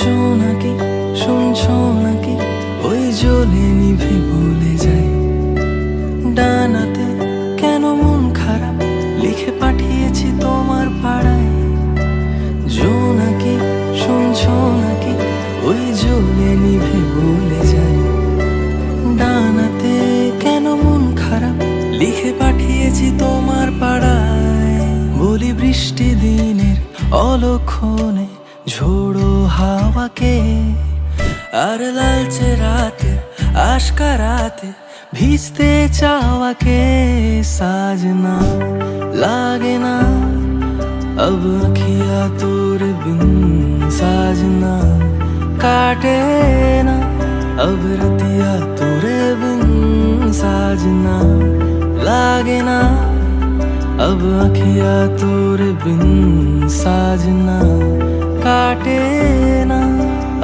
জোনাকি শুনছো নাকি ওই জ্বলে নিভে বলে যাই ডানাতে কেন মন খারাপ লিখে পাঠিয়েছি তোমার পাড়ায়। জোনাকি শুনছো নাকি ওই জ্বলে নিভে বলে যাই ডানাতে কেন মন খারাপ লিখে পাঠিয়েছি তোমার পাড়ায়। বলি বৃষ্টি দিনের অলক্ষণে ঝোড়ো হাওয়াকে আর লালচে রাতে আশকা রাতে ভিজতে চাওয়াকে সাজনা लागे ना अब अखिया तोरे बिन साजना काटे ना अब रतिया तोरे बिन साजना लागे ना अब अखिया तोरे बिन साजना काटे ना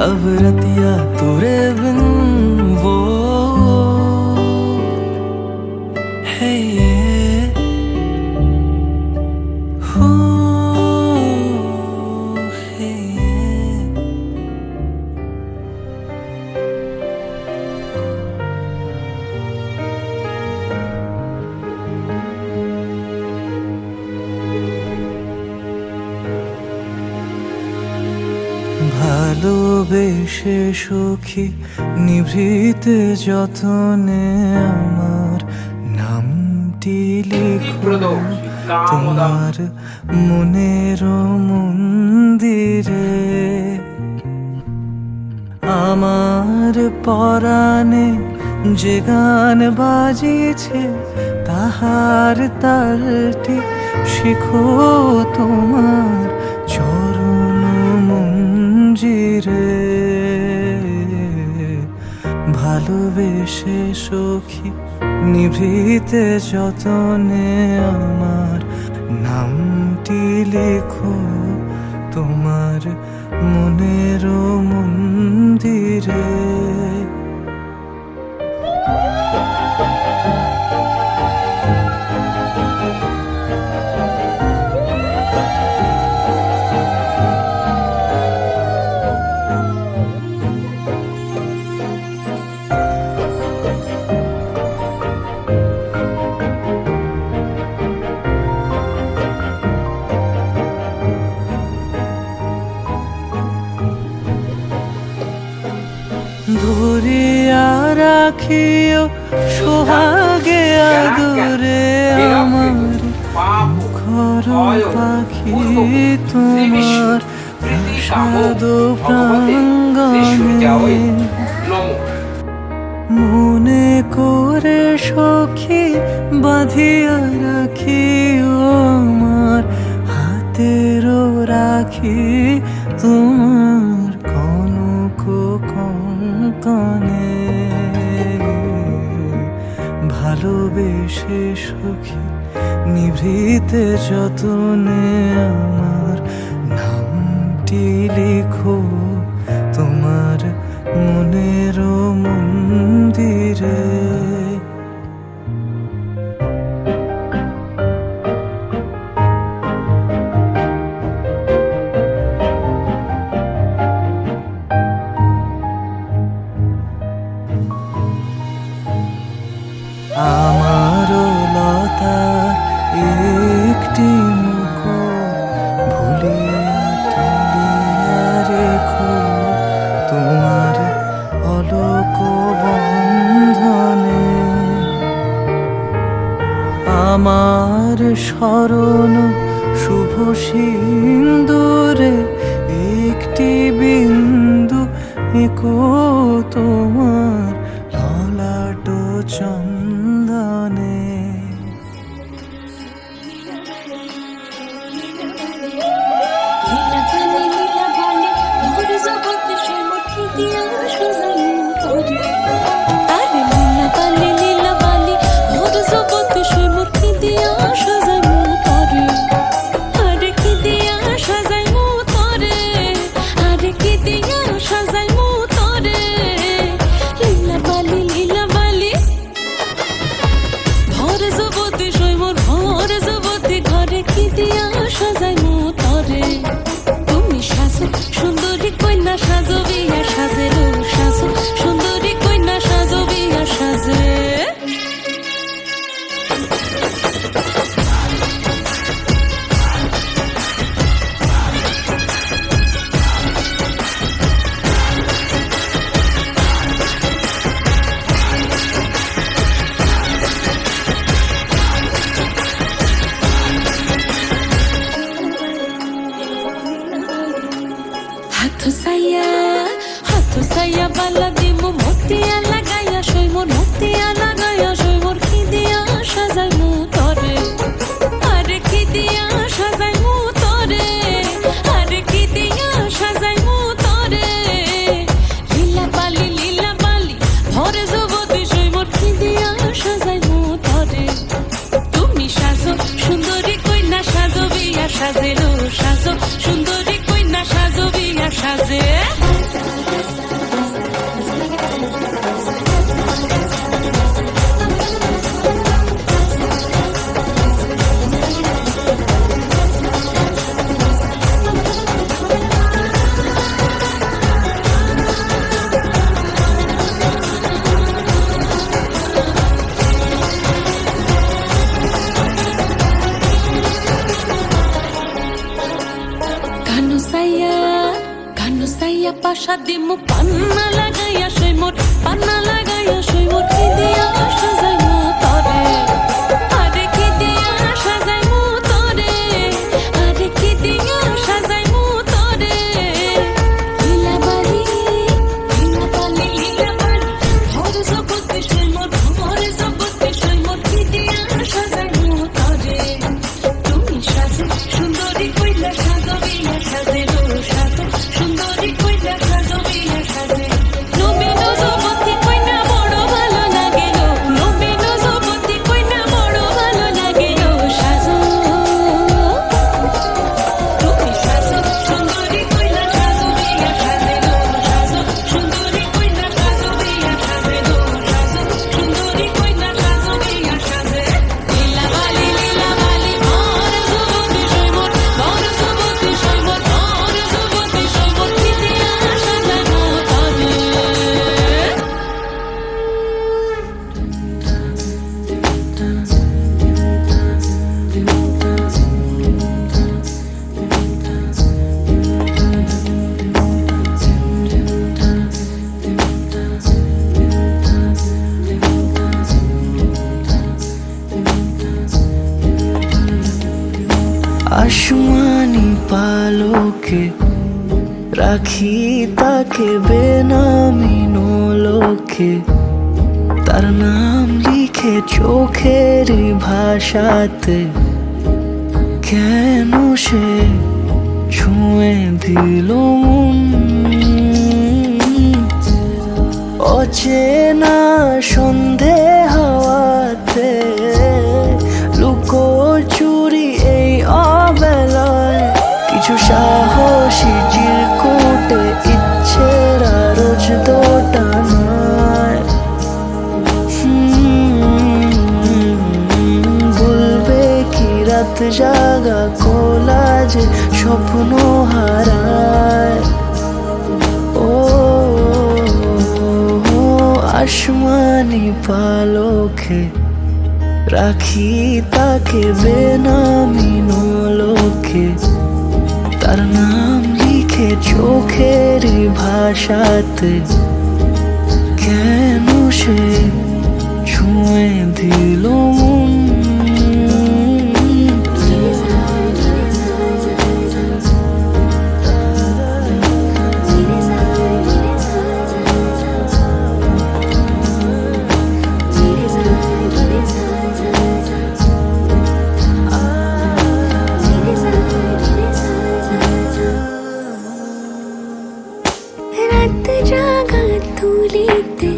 अब रतिया तोरे बिन वो है ये हो है ये। ভালোবেসে সুখী নিভৃতে যতনে আমার নামটি লিখো তোমার মনের মন্দিরে। আমার পরাণে যে গান বাজিছে তাহার তালটি শিখো তোমার চরণ মঞ্জিরে। ভালোবেসে সখী নিভৃতে যতনে আমার নামটি লেখো তোমার মনের মন্দিরে। ধরিয়া রাখিও সোহাগে আদরে আমার মুখর পাখি তোমার প্রাসাদ প্রাঙ্গণে। মনে করে সখী বাঁধিয়া রাখিও আমার হাতেরও রাখি তোমার কনক কঙ্কনে। ভালোবেসে সখী নিভৃতে যতনে আমার নামটি লিখো তোমার মনের মন্দিরে। আমারও লতার একটি মুকুর ভুলিয়া তুলিয়া রেখো তোমার অলোক বন্ধনে। আমার স্মরণ শুভ সিন্দুরে একটি বিন্দু এঁকো তোমার ললাট চন্দনে। নীলা জগৎ সে মুখে দিয়া সুজন সাজেলো সাজো সুন্দরী কন্যা সাজো বিয়া সাজে কানু সাইয়া পাশা দিমু পান্না লাগাইয়া সই মোর পান্না লাগাইয়া সই মোর কি দিয়া সাজাই মু তরে আরে কি দিয়া সাজাই মু তরে আরে কি দিয়া সাজাই মু তরে লীলা বালি ভর জগতে সই মোর ভর জগতে সই মোর কি দিয়া সাজাই মু তরে তুমি সাজে সুন্দরী কইলা সাজো বিয়া সাজে সাজো সুন্দরী কইলা সাজো বিয়া সাজে নবীন যুবতী কইনা বড় ভালো লাগেলো নবীন যুবতী কইনা বড় ভালো লাগেলো সাজো তুমি সাজো সুন্দরী কইলা সাজো বিয়া সাজেলো সাজো সুন্দরী কইলা সাজো বিয়া সাজেলো সাজো সুন্দরী কইলা সাজো বিয়া সাজে লীলা বালি ভর যুবতী সইমোর ভর যুবতী সইমোর ভর যুবতী সইমোর কি দিয়া সাজানো তবে আসমানি পালকে রাখি তাকে বেনামি নোলকে তার নাম লিখে চোখের ভাষাতে কেন সে ছুঁয়ে দিল মন অচেনা সন্ধে হাওয়াতে লুকোচুরি এই অবেলায় কিছু সাহসী চিরকুটে ইচ্ছের রোজ দোটানায় বলবে কি রাত জাগা কোলাজে স্বপ্ন হারায় ও আসমানি পালকে রাখি তাকে বেনামি নোলকে তার নাম লিখে চোখের ভাষাতে কেন সে ছুঁয়ে দিল মন রাত জাগা তুলিতে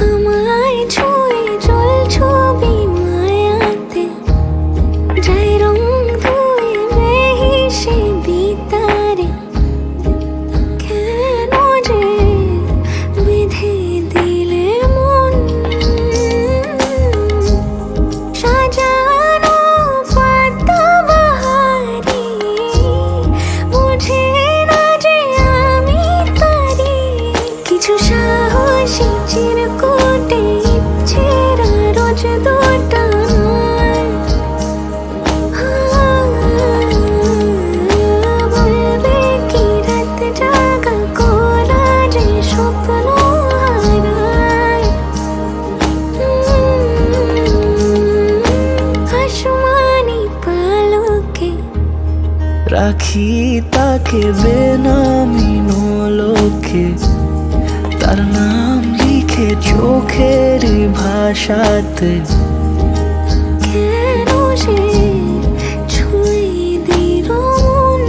আমায় ছুঁয়ে জল ছবি মায়াতে যাই রং ধুয়ে বেহিসে বিতারে কেন যে বেঁধে দিলে মন সাজানো পাতা বাহারি বুঝে না যে আমি তারি কিছু সাহসী চিরকুটে ইচ্ছেরা রোজ দোটানায় বলবে কি রাত জাগা কোলাজে স্বপ্ন হারায় আসমানি পালকে রাখি তাকে বেনামি নোলকে তার নাম লিখে চোখের ভাষাতে কেন সে ছুঁয়ে দিল মন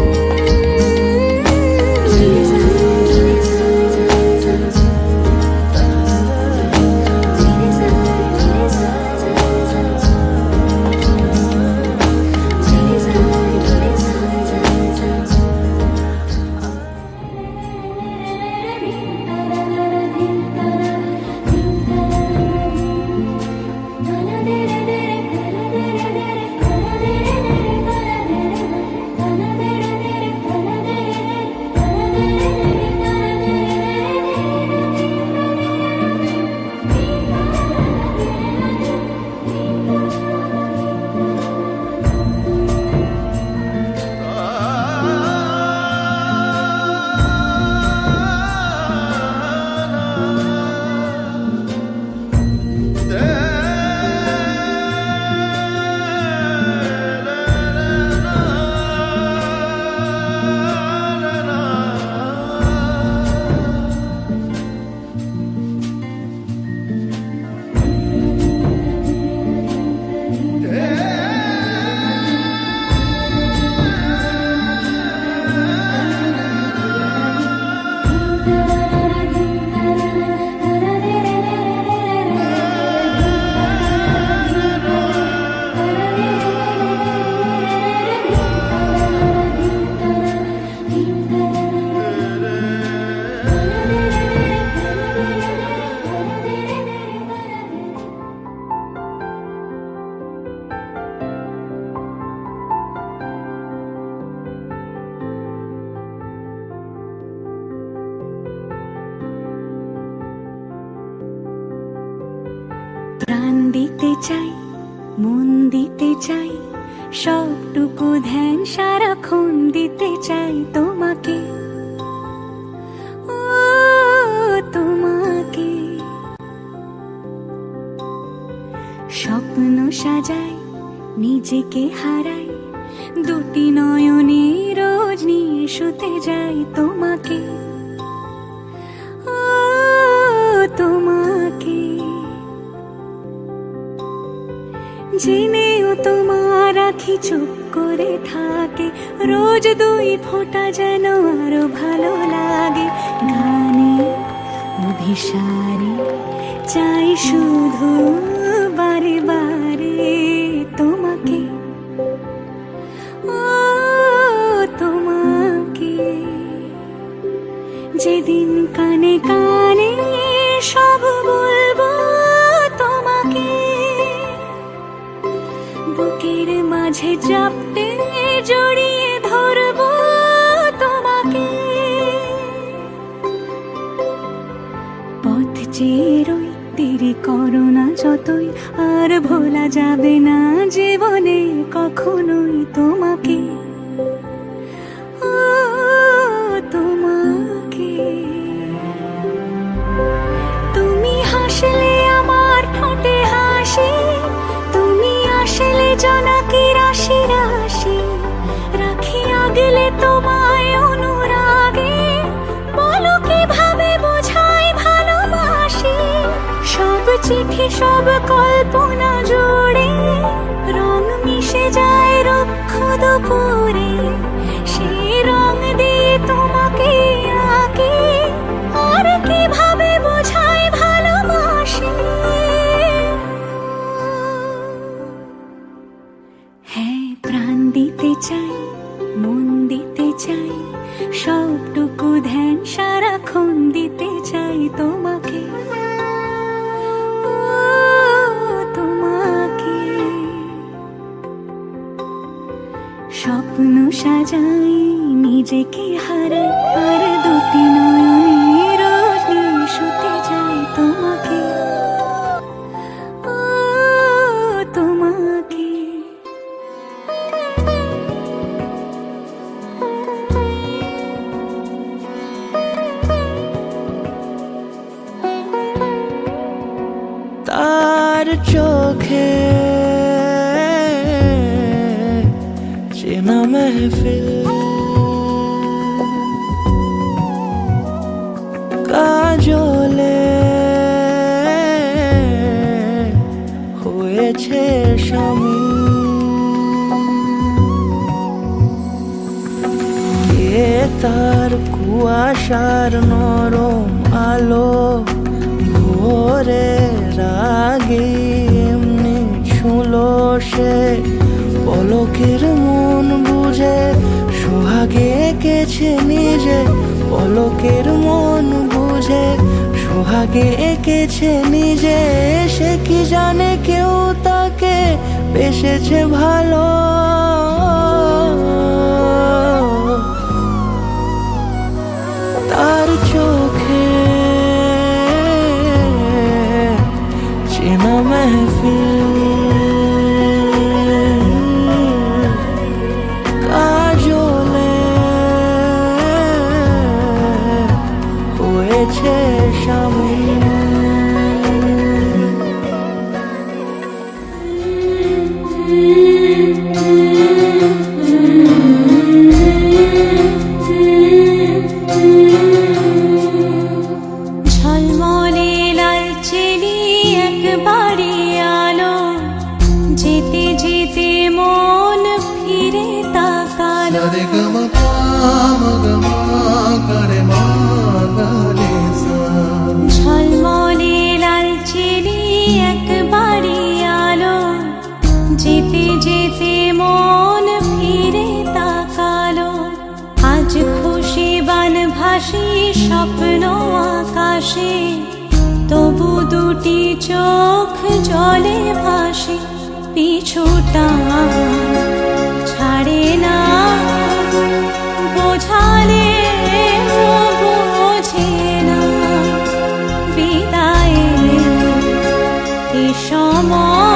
প্রাণ দিতে চাই, মন দিতে চাই, সবটুকু ধ্যান সারাক্ষণ দিতে চাই তোমাকে, ও তোমাকে। স্বপ্ন সাজাই, নিজেকে হারাই, দুটি নয়নে রোজ নিয়ে শুতে যাই তোমাকে, ও তোমাকে। জেনেও তোমার আখি চুপ করে থাকে, রোজ দুই ফোঁটা যেন আরো ভালো লাগে। গানে অভিসারে চাই শুধু বারে বারে তোমাকে, ও তোমাকে। যেদিন কানে কানে সব বলবো তোমাকে, বুকের মাঝে চাপতে জড়িয়ে ধরবো তোমাকে। পথ চেয়ে রই, দেরি করো না যতই, আর ভোলা যাবে না জীবনে কখনোই তোমাকে, ও তোমাকে। তুমি হাসলে আমার ঠোঁটে হাসি, তুমি আসলে জোনাকি রাশি রাশি, রাখি আগলে তোমায় অনুরাগে, বলো কিভাবে বোঝাই ভালোবাসি। সব চিঠি সব কল্পনা জুড়ে রং মিশে যায় রুক্ষ দুপুরে, সেই রং দিয়ে তোমাকে আঁকি, আর কিভাবে বোঝাই ভালোবাসি। হ্যাঁ, প্রাণ দিতে চাই, মন দিতে চাই, সবটুকু ধ্যান সারাক্ষণ দিতে চাই তোমাকে, ও তোমাকে। স্বপ্ন সাজাই, নিজেকে হারাই, আর দুটি নয়নে রোজ নিয়ে শুতে যাই তোমাকে, ও তোমাকে। তার চোখে চেনা মেহফিল, কাজলে হয়েছে স্বামী। কে তার কুয়াশার নরম আলো ভোরে রাগে এমনি ছুলো সে, পলকের মন বুঝে সোহাগে এঁকেছে নিজে, পলকের মন বুঝে সোহাগে এঁকেছে নিজে। সে কি জানে কেউ তাকে বেসেছে ভালো, তার চোখে চেনা মেহফিল, কাজলে হয়েছে স্বামী। ঝলমলে লাল চেলি একবারে আলো, যেতে যেতে মন ফিরে তাকালো। ঝলমলে লাল চেলি একবারে আলো, যেতে যেতে মন ফিরে তাকালো। আজ খুশি বান ভাসি স্বপ্ন আকাশে, তবু দুটি চোখ জলে ভাসে। পিছুটা ছাড়ে না, বোঝালে বোঝে না, বিদায় এসো আমার